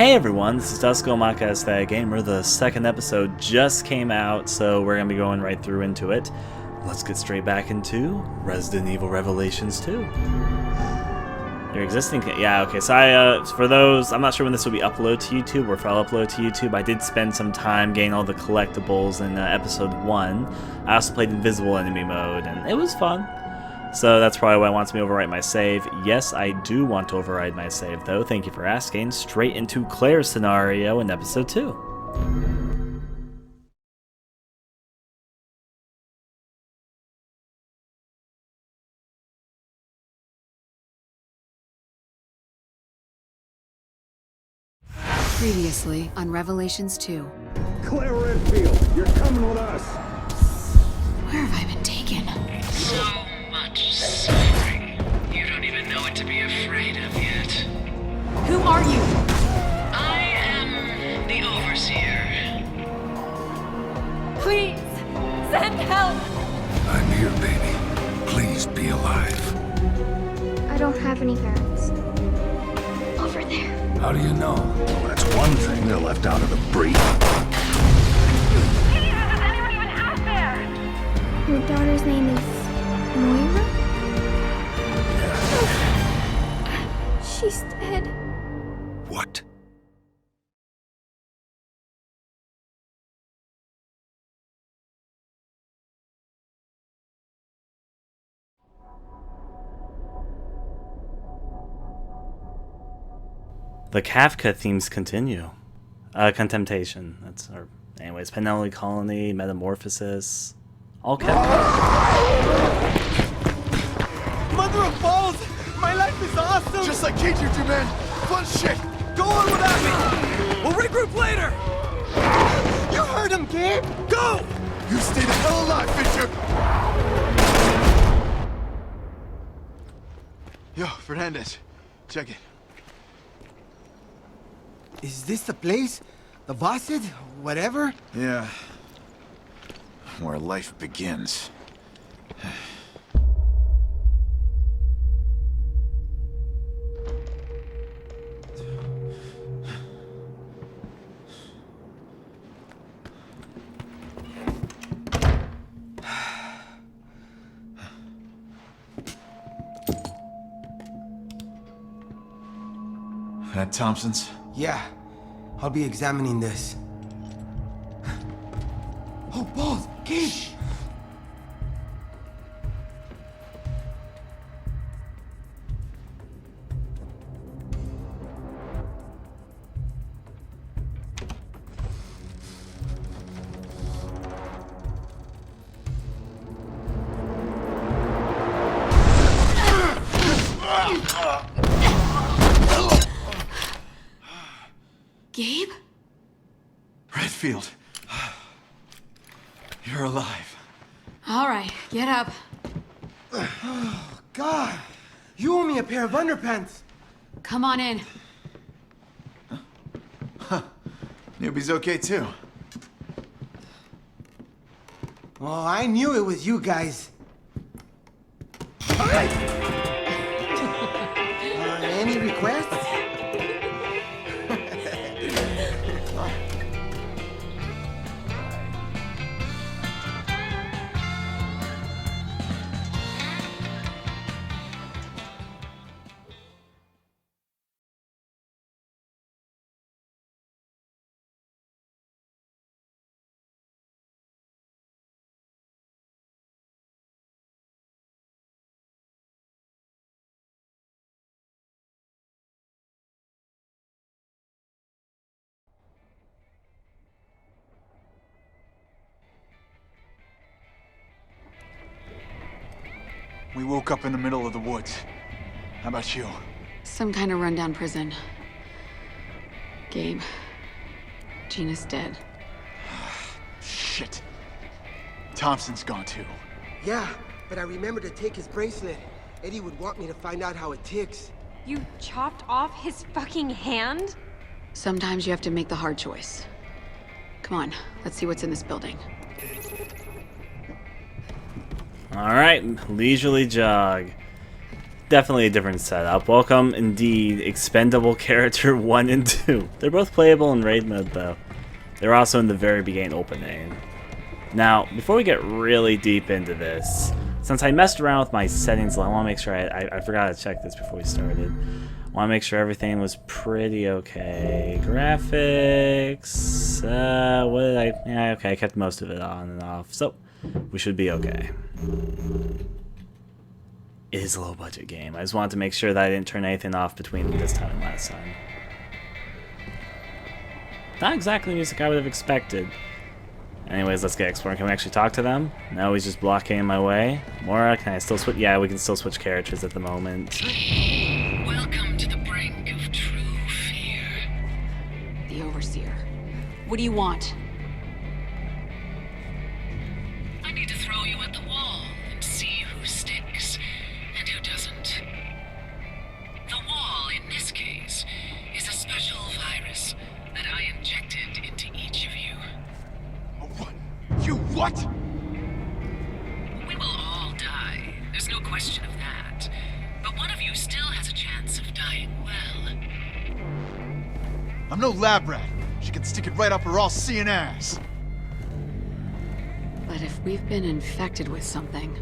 Hey everyone, this is Dusko Maka Aesthetic Gamer. The second episode just came out, so we're going to be going right through into it. Let's get straight back into Resident Evil Revelations 2. Your existing... Yeah, okay, so for those, I'm not sure when this will be uploaded to YouTube, or if I'll upload to YouTube. I did spend some time getting all the collectibles in episode 1. I also played Invisible Enemy mode, and it was fun. So that's probably why it wants me to overwrite my save. Yes, I do want to override my save, though. Thank you for asking. Straight into Claire's scenario in episode 2. Previously on Revelations 2. Claire Redfield, you're coming with us. Where have I been taken? So much suffering. You don't even know what to be afraid of yet. Who are you? I am the Overseer. Please, send help! I'm here, baby. Please be alive. I don't have any parents. Over there. How do you know? Well, that's one thing they're left out of the brief. Jesus, is anyone even out there? Your daughter's name is Moira? She's dead. What? The Kafka themes continue. Contemplation. That's our... Anyways, Penelope Colony, Metamorphosis. All kept. Mother of balls! My life is awesome! Just like teachers do, man. Fun shit. Go on without me! We'll regroup later! You heard him, Gabe! Go! You stay the hell alive, Fisher. Yo, Fernandez. Check it. Is this the place? The Vassid? Whatever? Yeah. Where life begins. At Thompson's? Yeah. I'll be examining this. Oh, balls! Gabe! Gabe? Redfield. You're alive. All right, get up. God! You owe me a pair of underpants! Come on in. Newbie's okay too. Well, I knew it was you guys. Any requests? We woke up in the middle of the woods. How about you? Some kind of rundown prison. Gabe. Gina's dead. Shit. Thompson's gone too. Yeah, but I remember to take his bracelet. Eddie would want me to find out how it ticks. You chopped off his fucking hand? Sometimes you have to make the hard choice. Come on, let's see what's in this building. Alright, leisurely jog. definitely a different setup. Welcome, indeed, expendable character 1 and 2. They're both playable in raid mode, though. They're also in the very beginning opening. Now, before we get really deep into this, since I messed around with my settings, I want to make sure I forgot to check this before we started. I want to make sure everything was pretty okay. Graphics, what did I? Yeah, okay, I kept most of it on and off, so we should be okay. It is a low budget game. I just wanted to make sure that I didn't turn anything off between this time and last time. Not exactly the music I would have expected. Anyways, let's get exploring. Can we actually talk to them? No, he's just blocking my way. Mora, can I still switch? Yeah, we can still switch characters at the moment. Welcome to the brink of true fear. The Overseer. What do you want? I need to throw you at the wall and see who sticks and who doesn't. The wall, in this case, is a special virus that I injected into each of you. What? You what? We will all die. There's no question of that. But one of you still has a chance of dying well. I'm no lab rat. She can stick it right up her all-seeing ass. But if we've been infected with something...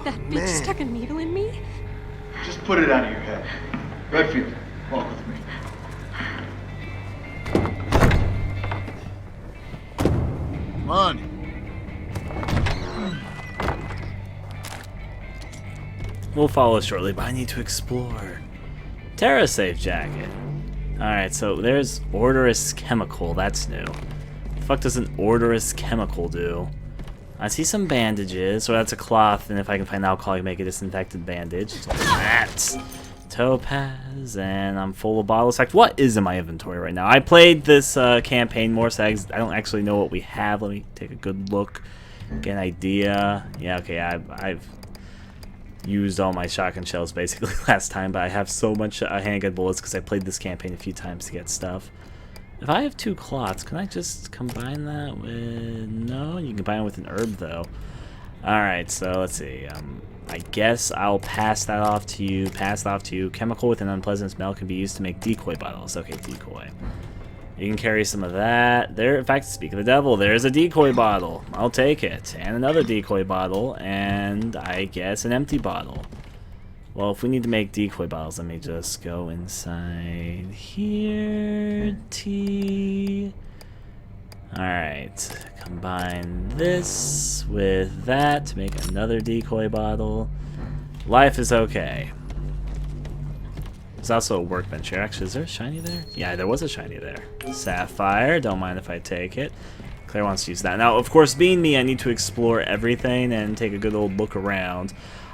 That bitch stuck a needle in me? Just put it out of your head. Redfield, walk with me. Come on. We'll follow shortly, but I need to explore. Terra safe jacket. Alright, so there's odorous chemical. That's new. The fuck does an odorous chemical do? I see some bandages, so that's a cloth, and if I can find alcohol, I can make a disinfectant bandage. So that's topaz, and I'm full of bottles. In fact, what is in my inventory right now? I played this campaign more, so I don't actually know what we have. Let me take a good look, get an idea. Yeah, okay, I've used all my shotgun shells basically last time, but I have so much handgun bullets because I played this campaign a few times to get stuff. If I have 2 clots, can I just combine that with... No, you can combine it with an herb, though. Alright, so let's see. I guess I'll pass that off to you. Chemical with an unpleasant smell can be used to make decoy bottles. Okay, decoy. You can carry some of that. There, in fact, speak of the devil, there's a decoy bottle. I'll take it. And another decoy bottle, and I guess an empty bottle. Well, if we need to make decoy bottles, let me just go inside here. T. Alright, combine this with that to make another decoy bottle. Life is okay. There's also a workbench here. Actually, is there a shiny there? Yeah, there was a shiny there. Sapphire, don't mind if I take it. Claire wants to use that. Now, of course, being me, I need to explore everything and take a good old look around.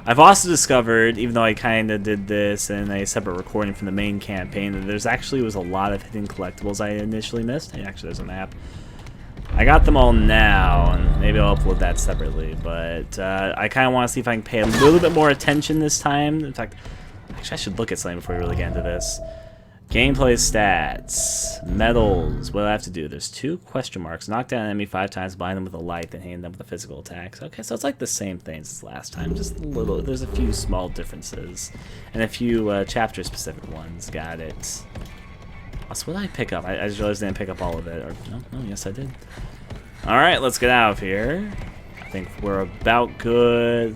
I've also discovered, even though I kind of did this in a separate recording from the main campaign, that there's actually was a lot of hidden collectibles I initially missed. Hey, actually, there's a map. I got them all now, and maybe I'll upload that separately, but I kind of want to see if I can pay a little bit more attention this time. In fact, actually, I should look at something before we really get into this. Gameplay stats, medals, what do I have to do? There's 2 question marks. Knock down an enemy 5 times, bind them with a light, then hand them with a physical attack. Okay, so it's like the same things as last time, just a little. There's a few small differences, and a few chapter-specific ones. Got it. So what did I pick up? I just realized I didn't pick up all of it. Or, no, yes I did. Alright, let's get out of here. I think we're about good.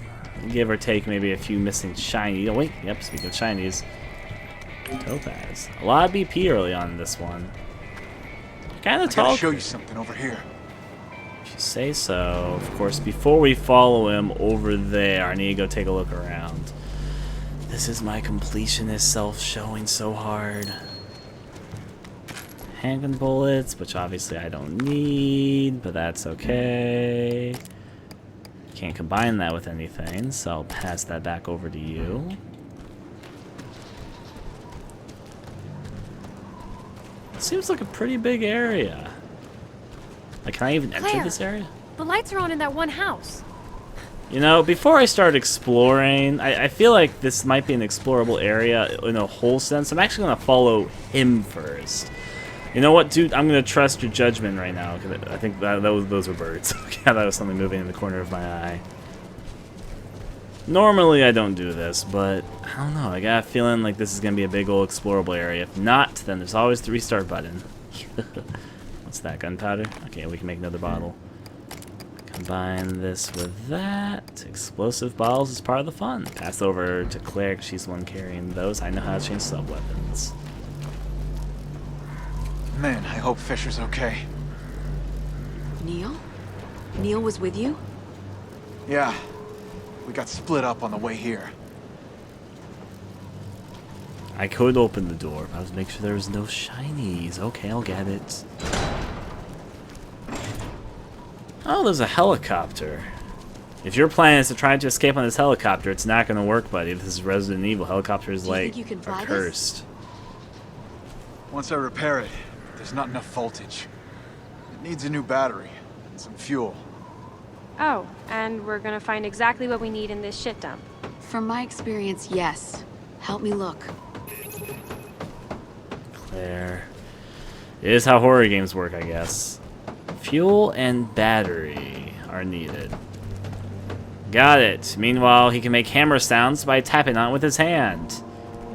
Give or take maybe a few missing shiny. Oh wait, yep, speaking of shinies. Topaz. A lot of BP early on in this one. Kind of tall. I gotta show you something over here. If you say so. Of course, before we follow him over there, I need to go take a look around. This is my completionist self showing so hard. Handgun bullets, which obviously I don't need, but that's okay. Can't combine that with anything, so I'll pass that back over to you. Seems like a pretty big area. Like, can I even enter this area? The lights are on in that one house. You know, before I start exploring, I feel like this might be an explorable area in a whole sense. I'm actually going to follow him first. You know what, dude? I'm going to trust your judgment right now. Cause I think those were birds. Yeah, that was something moving in the corner of my eye. Normally I don't do this, but I don't know. I got a feeling like this is going to be a big old explorable area. If not, then there's always the restart button. What's that, gunpowder? Okay, we can make another bottle. Combine this with that. Explosive bottles is part of the fun. Pass over to Claire, 'cause she's the one carrying those. I know how to change sub-weapons. Man, I hope Fisher's okay. Neil? Neil was with you? Yeah, we got split up on the way here. I could open the door, but I was making sure there was no shinies. Okay, I'll get it. Oh, there's a helicopter. If your plan is to try to escape on this helicopter, it's not going to work, buddy. This is Resident Evil. Helicopters, Do you like, think you can fly are this? cursed. Once I repair it, there's not enough voltage. It needs a new battery and some fuel. Oh, and we're gonna find exactly what we need in this shit dump. From my experience, yes. Help me look. Claire. It is how horror games work, I guess. Fuel and battery are needed. Got it. Meanwhile, he can make hammer sounds by tapping on it with his hand.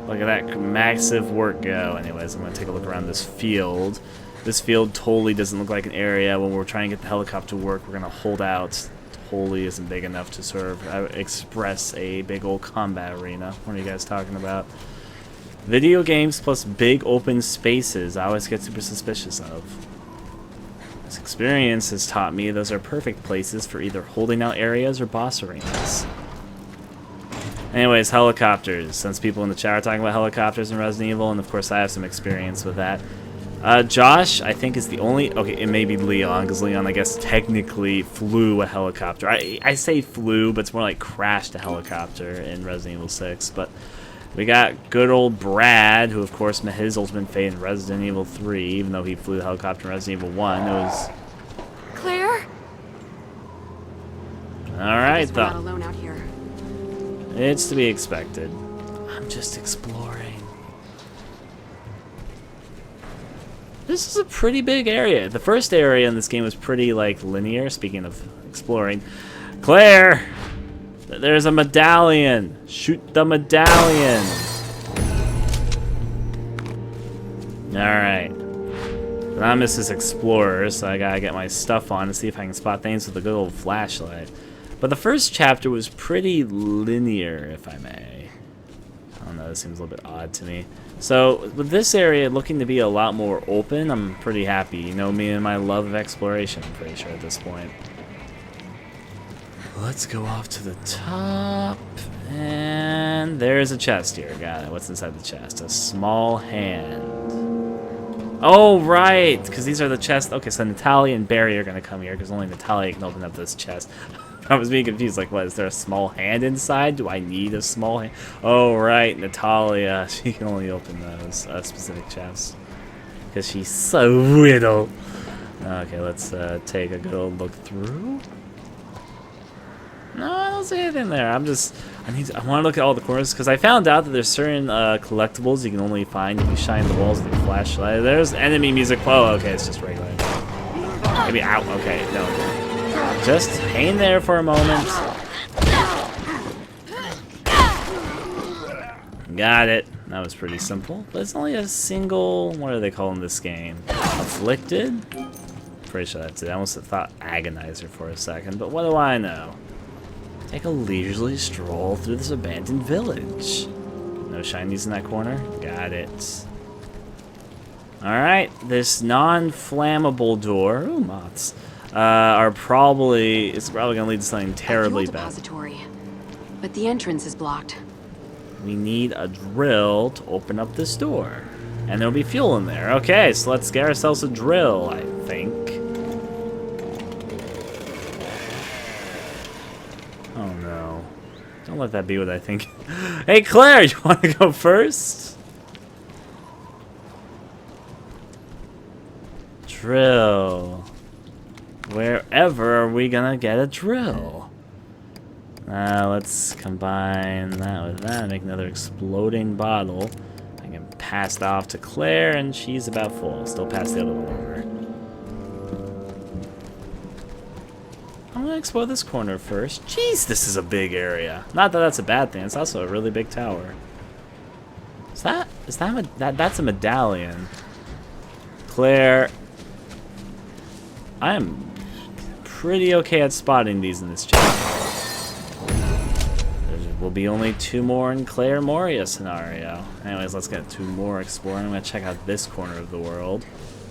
Look at that massive work go. Anyways, I'm going to take a look around this field. This field totally doesn't look like an area. When we're trying to get the helicopter to work, we're going to hold out. Totally isn't big enough to sort of express a big old combat arena. What are you guys talking about? Video games plus big open spaces I always get super suspicious of. This experience has taught me those are perfect places for either holding out areas or boss arenas. Anyways, helicopters. Since people in the chat are talking about helicopters in Resident Evil, and of course I have some experience with that. Josh, I think, is the only... Okay, it may be Leon, because Leon, I guess, technically flew a helicopter. I say flew, but it's more like crashed a helicopter in Resident Evil 6. But we got good old Brad, who, of course, met his ultimate fate in Resident Evil 3, even though he flew the helicopter in Resident Evil 1. It was... Claire? Alright, We're not though. alone out here. It's to be expected. I'm just exploring. This is a pretty big area. The first area in this game was pretty, like, linear, speaking of exploring. Claire! There's a medallion! Shoot the medallion! Alright. I'm Mrs. Explorer, so I gotta get my stuff on and see if I can spot things with a good old flashlight. But the first chapter was pretty linear, if I may. I don't know, this seems a little bit odd to me. So, with this area looking to be a lot more open, I'm pretty happy. You know me and my love of exploration, I'm pretty sure at this point. Let's go off to the top. And there's a chest here. Got it. What's inside the chest? A small hand. Oh, right! Because these are the chests. Okay, so Natalia and Barry are going to come here because only Natalia can open up this chest. I was being confused, like, what, is there a small hand inside? Do I need a small hand? Oh, right, Natalia. She can only open those specific chests. Because she's so little. Okay, let's take a good old look through. No, I don't see anything there. I want to look at all the corners, because I found out that there's certain collectibles you can only find if you shine the walls with your flashlight. There's enemy music. Oh, okay, it's just regular. Maybe out. Okay, no. Just hang there for a moment. Got it. That was pretty simple. But it's only a single... What are they calling this game? Afflicted? Pretty sure that's it. I almost thought Agonizer for a second. But what do I know? Take a leisurely stroll through this abandoned village. No shinies in that corner? Got it. Alright. This non-flammable door... Ooh, moths. It's probably gonna lead to something terribly A fuel bad. depository, but the entrance is blocked. We need a drill to open up this door. And there'll be fuel in there. Okay, so let's get ourselves a drill, I think. Oh no. Don't let that be what I think. Hey Claire, you wanna go first? Drill. Wherever are we gonna get a drill? Let's combine that with that, make another exploding bottle. I can pass it off to Claire, and she's about full. Still pass the other one over. I gonna explore this corner first. Jeez, this is a big area. Not that that's a bad thing. It's also a really big tower. That's a medallion. Claire, I am pretty okay at spotting these in this chapter. There will be only 2 more in Claire Moria scenario. Anyways, let's get 2 more exploring. I'm gonna check out this corner of the world.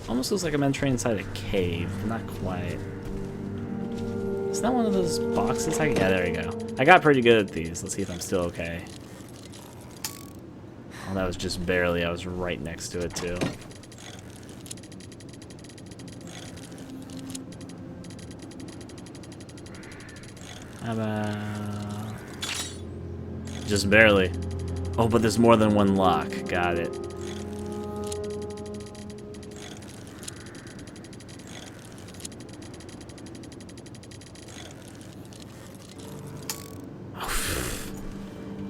Almost looks like I'm entering inside a cave, but not quite. Is that one of those boxes? Yeah, there you go. I got pretty good at these. Let's see if I'm still okay. Oh, that was just barely. I was right next to it, too. How about... Just barely. Oh, but there's more than one lock. Got it.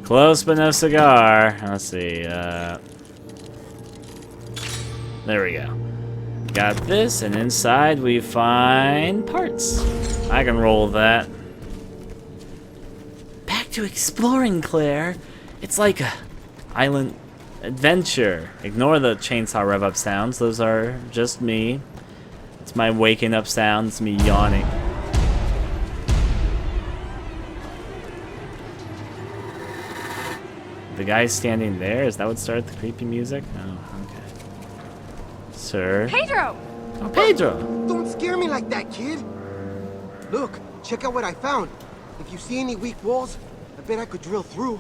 Close, but no cigar. Let's see. There we go. Got this, and inside we find parts. I can roll that. Back to exploring, Claire. It's like a island adventure. Ignore the chainsaw rev up sounds. Those are just me. It's my waking up sound. It's me yawning. The guy standing there, is that what started the creepy music? Oh, okay. Sir? Pedro! Oh, Pedro! Don't scare me like that, kid! Look, check out what I found. If you see any weak walls, I bet I could drill through.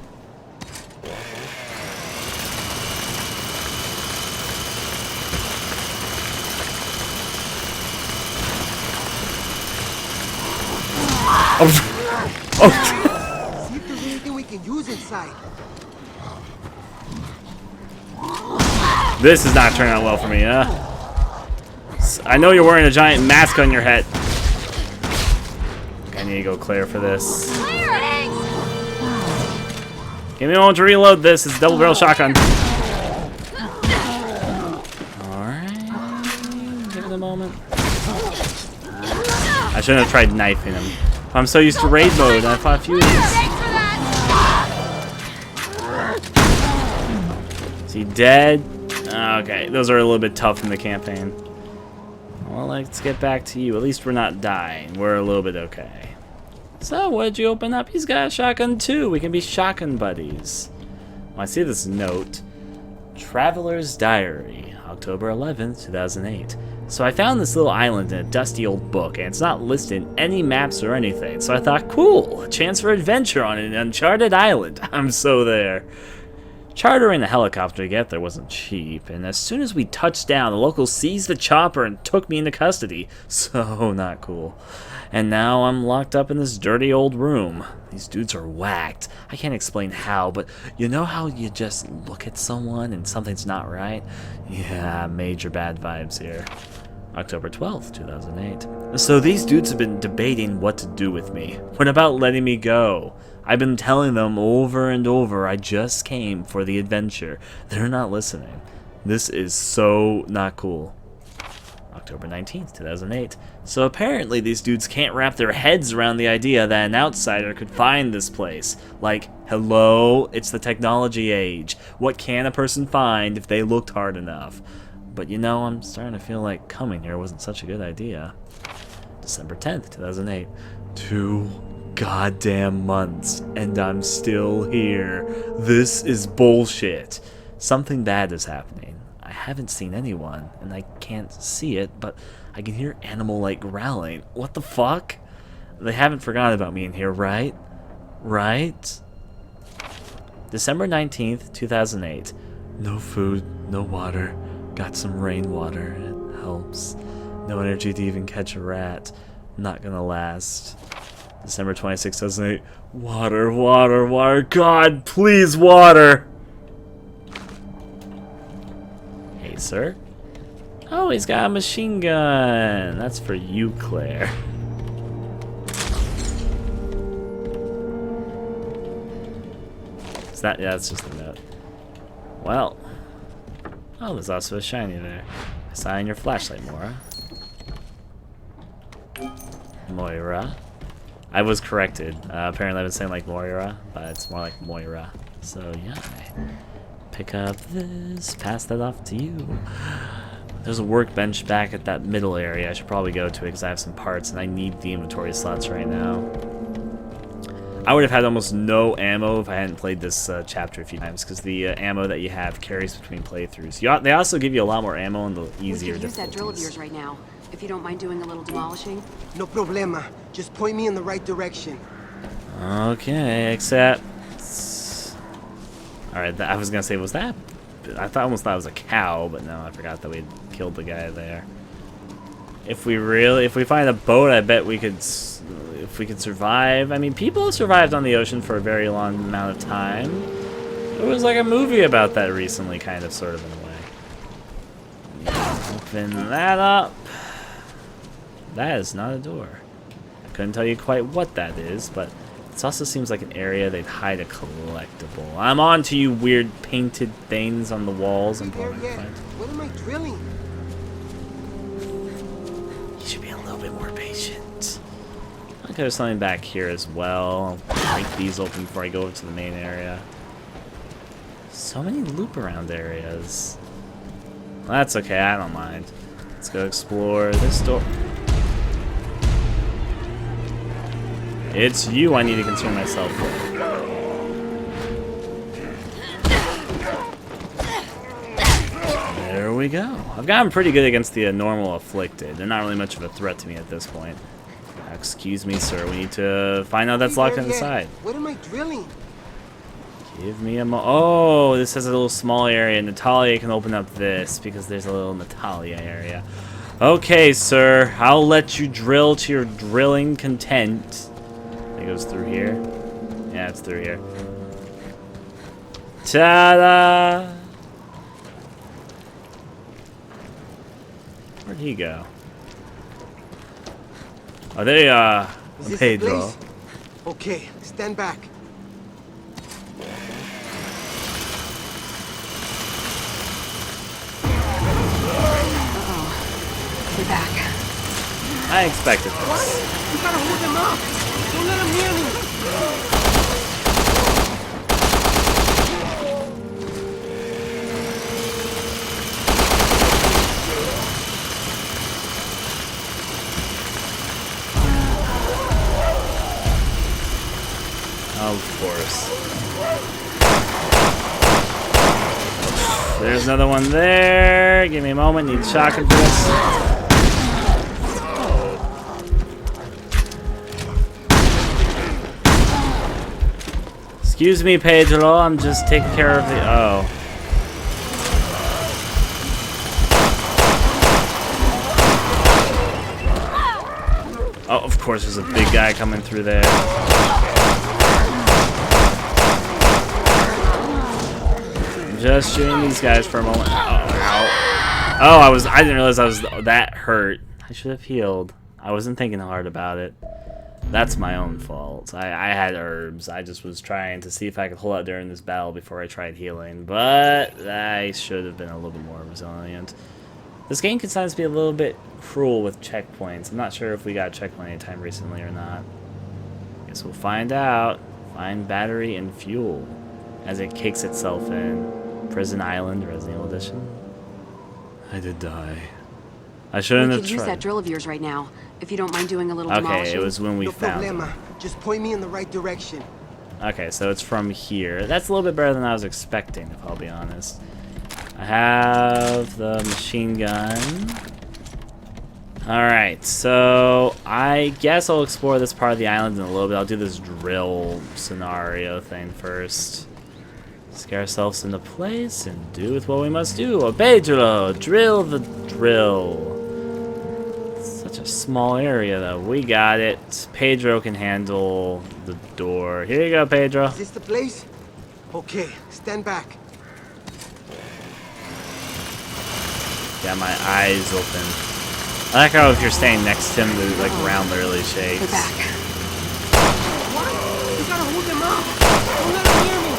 Oh! See if there's anything we can use inside. This is not turning out well for me, huh? I know you're wearing a giant mask on your head. I need to go Claire for this. Give me a moment to reload this. It's a double barrel shotgun. Alright. Give it a moment. I shouldn't have tried knifing him. I'm so used to raid mode, and I fought a few of these. Is he dead? Okay, those are a little bit tough in the campaign. Well, let's get back to you. At least we're not dying. We're a little bit okay. So, what did you open up? He's got a shotgun too. We can be shotgun buddies. Well, I see this note. Traveler's Diary, October 11th, 2008. So I found this little island in a dusty old book, and it's not listed in any maps or anything. So I thought, cool, a chance for adventure on an uncharted island. I'm so there. Chartering a helicopter to get there wasn't cheap, and as soon as we touched down, the locals seized the chopper and took me into custody. So not cool. And now I'm locked up in this dirty old room. These dudes are whacked. I can't explain how, but you know how you just look at someone and something's not right? Yeah, major bad vibes here. October 12th, 2008. So these dudes have been debating what to do with me. What about letting me go? I've been telling them over and over I just came for the adventure. They're not listening. This is so not cool. October 19th, 2008. So apparently these dudes can't wrap their heads around the idea that an outsider could find this place. Like, hello, it's the technology age. What can a person find if they looked hard enough? But you know, I'm starting to feel like coming here wasn't such a good idea. December 10th, 2008. 2 goddamn months, and I'm still here. This is bullshit. Something bad is happening. I haven't seen anyone, and I can't see it, but I can hear animal-like growling. What the fuck? They haven't forgotten about me in here, right? Right? December 19th, 2008. No food, no water. Got some rainwater. It helps. No energy to even catch a rat. Not gonna last. December 26th, 2008. Water, water, water. God, please, water! Hey, sir. Oh, he's got a machine gun. That's for you, Claire. Is that? Yeah, that's just a note. Well. Oh, there's also a shiny there. Sign your flashlight, Moira. Moira. I was corrected. Apparently I've been saying like Moira, but it's more like Moira. So yeah, pick up this, pass that off to you. There's a workbench back at that middle area I should probably go to because I have some parts and I need the inventory slots right now. I would have had almost no ammo if I hadn't played this chapter a few times because the ammo that you have carries between playthroughs. They also give you a lot more ammo on the easier We could use that drill of difficulties. yours right now, if you don't mind doing a little demolishing. No problema. Just point me in the right direction. Okay, except... Alright, I was gonna say, was that... almost thought it was a cow, but no, I forgot that we had killed the guy there. If we find a boat, I bet we could... If we could survive... I mean, people have survived on the ocean for a very long amount of time. There was like a movie about that recently, kind of, sort of, in a way. Open that up. That is not a door. I couldn't tell you quite what that is, but this also seems like an area they'd hide a collectible. I'm on to you weird painted things on the walls and There yet. What am I drilling? You should be a little bit more patient. Okay, there's something back here as well. I'll break these open before I go over to the main area. So many loop around areas. Well, that's okay, I don't mind. Let's go explore this door. It's you I need to concern myself with. There we go. I've gotten pretty good against the normal afflicted. They're not really much of a threat to me at this point. Excuse me, sir. We need to find out that's locked There yet. inside. What am I drilling? Give me a Oh, this has a little small area. Natalia can open up this because there's a little Natalia area. Okay, sir. I'll let you drill to your drilling content. It goes through here. Yeah, it's through here. Ta-da! Where'd he go? Are they, Is this the Pedro? place? Okay, stand back. We're back. I expected this. You gotta hold him up. Don't let him near me. Of course. There's another one there. Give me a moment. Need shotgun for this. Excuse me, Pedro. I'm just taking care of the... Oh. Oh, of course, there's a big guy coming through there. I'm just shooting these guys for a moment. Oh, I didn't realize I was that hurt. I should have healed. I wasn't thinking hard about it. That's my own fault. I had herbs. I just was trying to see if I could hold out during this battle before I tried healing. But I should have been a little bit more resilient. This game can sometimes be a little bit cruel with checkpoints. I'm not sure if we got a checkpoint anytime recently or not. Guess we'll find out. Find battery and fuel as it kicks itself in. Prison Island, Resident Evil Edition. I did die. I shouldn't We have could use that tried. drill of yours right now, if you don't mind doing a little Okay, demolishing. it was when we No found it. problema. Just point me in the right direction. Okay, so it's from here. That's a little bit better than I was expecting, if I'll be honest. I have the machine gun. Alright, so I guess I'll explore this part of the island in a little bit. I'll do this drill scenario thing first. Scare ourselves into place and do with what we must do. Pedro, drill the drill. Such a small area, though. We got it. Pedro can handle the door. Here you go, Pedro. Is this the place? Okay, stand back. Got my eyes open. I like how if you're staying next to him, the like ground literally shakes. We're back. What? You gotta hold him up. Don't let him near me.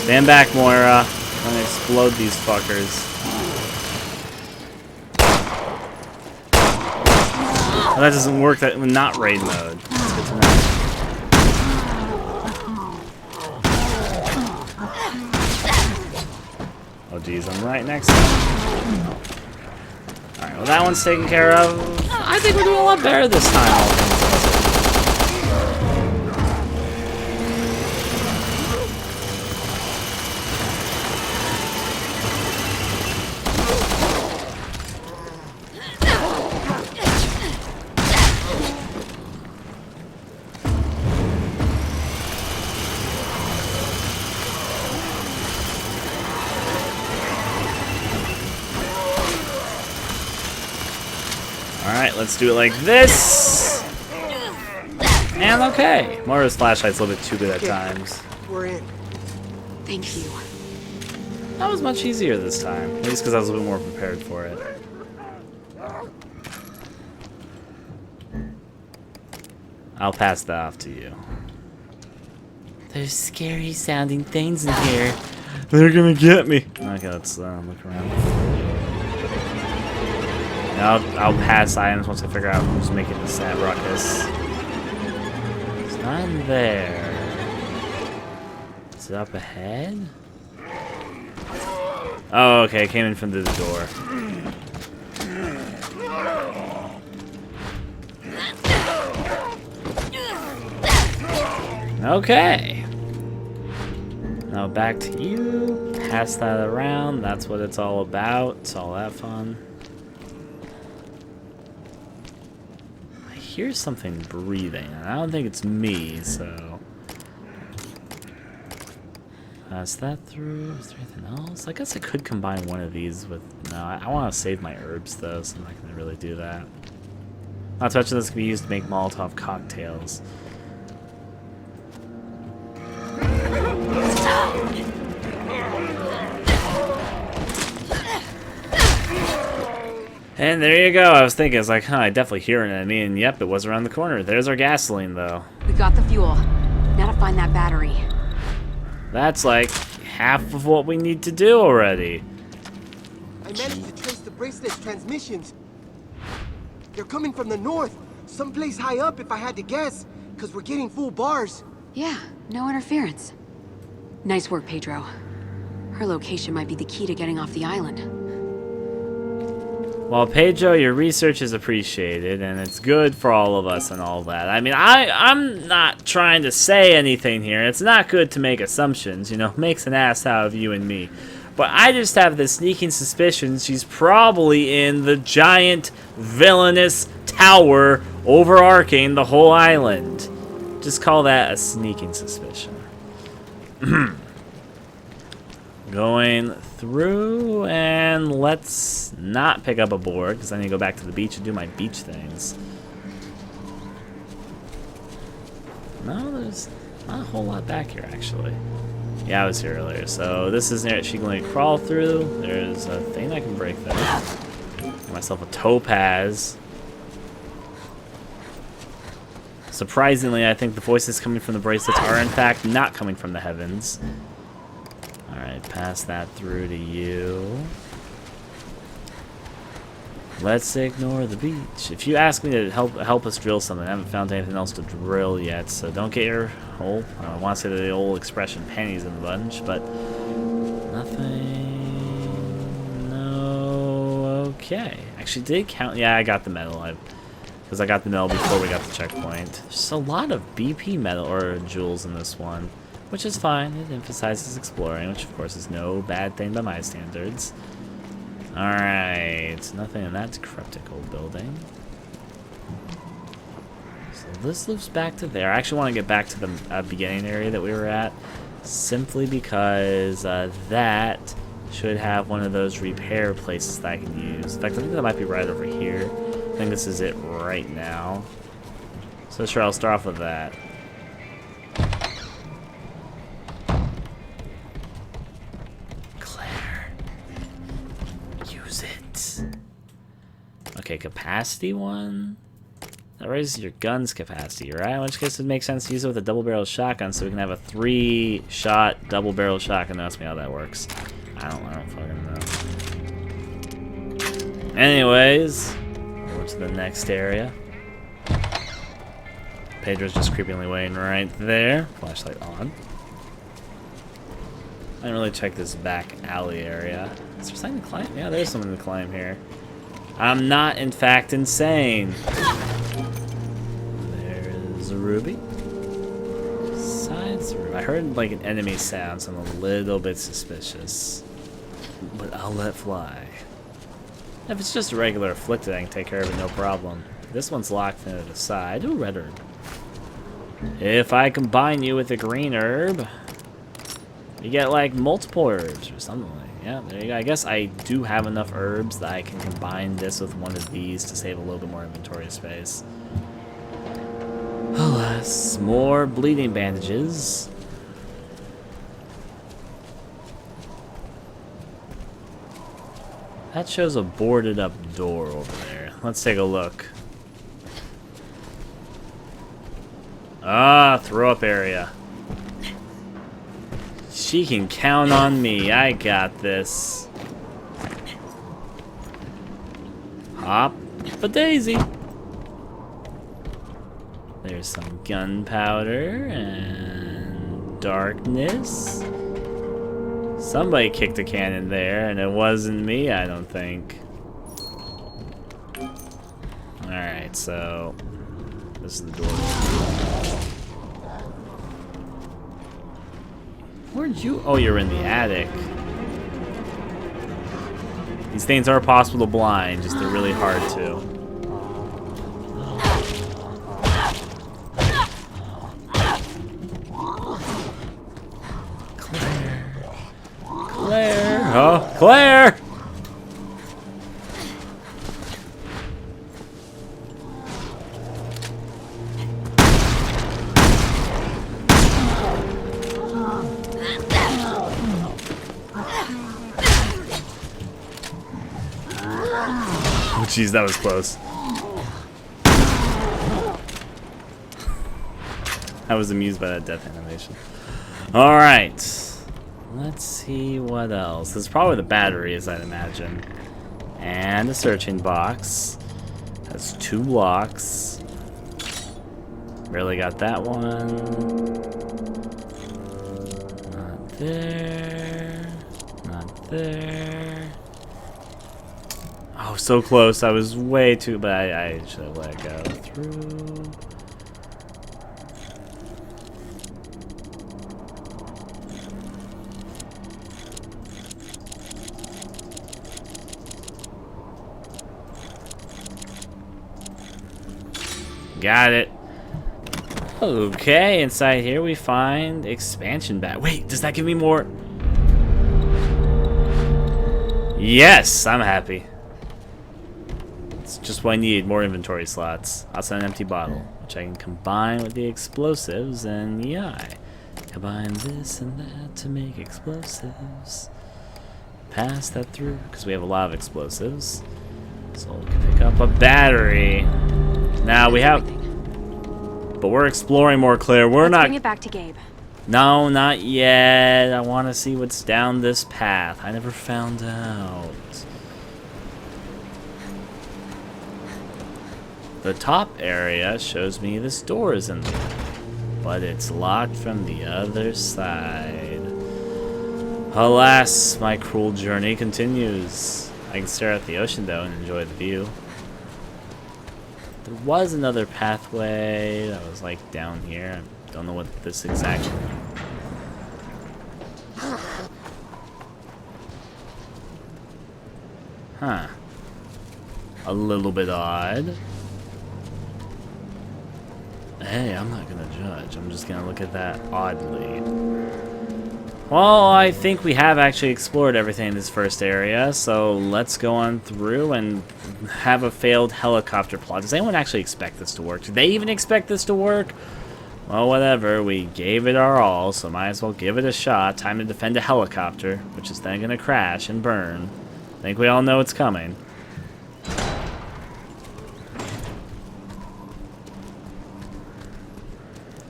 Stand back, Moira. I'm gonna explode these fuckers. Well, that doesn't work that not raid mode. That's good to know. Oh geez, I'm right next to him. Alright, well that one's taken care of. I think we're doing a lot better this time, all things considered. Alright, let's do it like this. And okay. Moira's flashlight's a little bit too good at times. We're in. Thank you. That was much easier this time. At least because I was a little more prepared for it. I'll pass that off to you. There's scary sounding things in here. They're gonna get me. Okay, let's look around. I'll pass items once I figure out who's making the sad ruckus. It's not in there. Is it up ahead? Oh, okay, it came in from the door. Okay. Now back to you. Pass that around. That's what it's all about. It's all that fun. I hear something breathing, and I don't think it's me, so. Pass that through. Is there anything else? I guess I could combine one of these with. No, I want to save my herbs, though, so I'm not going to really do that. Not to mention this can be used to make Molotov cocktails. And there you go. I was thinking, I was like, huh, I definitely hear an enemy, and yep, it was around the corner. There's our gasoline, though. We got the fuel. Now to find that battery. That's like half of what we need to do already. I managed to trace the bracelet's transmissions. They're coming from the north, someplace high up if I had to guess, because we're getting full bars. Yeah, no interference. Nice work, Pedro. Her location might be the key to getting off the island. Well, Pedro, your research is appreciated, and it's good for all of us and all that. I mean, I'm not trying to say anything here. It's not good to make assumptions, you know, makes an ass out of you and me. But I just have this sneaking suspicion she's probably in the giant, villainous tower overarching the whole island. Just call that a sneaking suspicion. Going through, and let's not pick up a board because I need to go back to the beach and do my beach things. No, there's not a whole lot back here actually. Yeah, I was here earlier, so this is near. She can crawl through. There's a thing I can break there. Get myself a topaz. Surprisingly, I think the voices coming from the bracelets are in fact not coming from the heavens. Alright, pass that through to you. Let's ignore the beach. If you ask me to help us drill something, I haven't found anything else to drill yet, so don't get your whole, I want to say the old expression, pennies in the bunch, but nothing. No. Okay. Actually, did count. Yeah, I got the medal. Because I got the medal before we got the checkpoint. There's a lot of BP medal or jewels in this one. Which is fine. It emphasizes exploring, which of course is no bad thing by my standards. Alright, nothing in that cryptic old building. So this loops back to there. I actually want to get back to the beginning area that we were at, simply because that should have one of those repair places that I can use. In fact, I think that might be right over here. I think this is it right now. So sure, I'll start off with that. Okay, capacity one. Is that raise your gun's capacity, right? In which case it makes sense to use it with a double-barrel shotgun so we can have a 3-shot double-barrel shotgun. Ask me how that works. I don't fucking know. Anyways, over to the next area. Pedro's just creepingly waiting right there. Flashlight on. I didn't really check this back alley area. Is there something to climb? Yeah, there's something to climb here. I'm not, in fact, insane. There's a ruby. Besides the ruby, I heard like an enemy sound, so I'm a little bit suspicious. But I'll let fly. If it's just a regular afflicted, I can take care of it, no problem. This one's locked from the side. Ooh, red herb. If I combine you with a green herb, you get like multiple herbs or something like that. Yeah, there you go. I guess I do have enough herbs that I can combine this with one of these to save a little bit more inventory space. Alas, more bleeding bandages. That shows a boarded up door over there. Let's take a look. Ah, throw up area. She can count on me. I got this. Hop a daisy. There's some gunpowder and darkness. Somebody kicked a cannon there, and it wasn't me, I don't think. Alright, so this is the door. Where'd you? Oh, you're in the attic. These things are possible to blind, just they're really hard to. Claire. Claire. Oh, Claire! Oh, jeez, that was close. I was amused by that death animation. Alright. Let's see what else. This is probably the batteries, I'd imagine. And a searching box. Has 2 locks. Barely got that one. Not there. Not there. Oh, so close. I was way too... But I should have let it go through. Got it. Okay, inside here we find expansion bat. Wait, does that give me more? Yes, I'm happy. It's just what I need, more inventory slots. Also an empty bottle, which I can combine with the explosives, and yeah, I combine this and that to make explosives. Pass that through, because we have a lot of explosives. So we can pick up a battery. Now we have... But we're exploring more, Claire. Let's bring it back to Gabe. No, not yet. I want to see what's down this path. I never found out. The top area shows me this door is in there, but it's locked from the other side. Alas, my cruel journey continues. I can stare at the ocean though and enjoy the view. There was another pathway that was like down here. I don't know what this exactly. Huh. A little bit odd. Hey, I'm not gonna judge. I'm just gonna look at that oddly. Well, I think we have actually explored everything in this first area, so let's go on through and have a failed helicopter plot. Does anyone actually expect this to work? Do they even expect this to work? Well, whatever. We gave it our all, so might as well give it a shot. Time to defend a helicopter, which is then gonna crash and burn. I think we all know it's coming.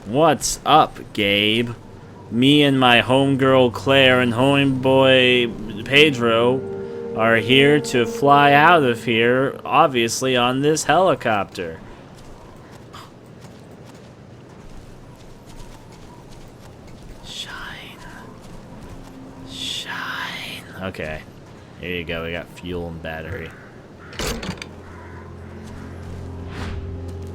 What's up, Gabe? Me and my homegirl Claire and homeboy Pedro are here to fly out of here, obviously on this helicopter. Shine. Shine. Okay. Here you go, we got fuel and battery.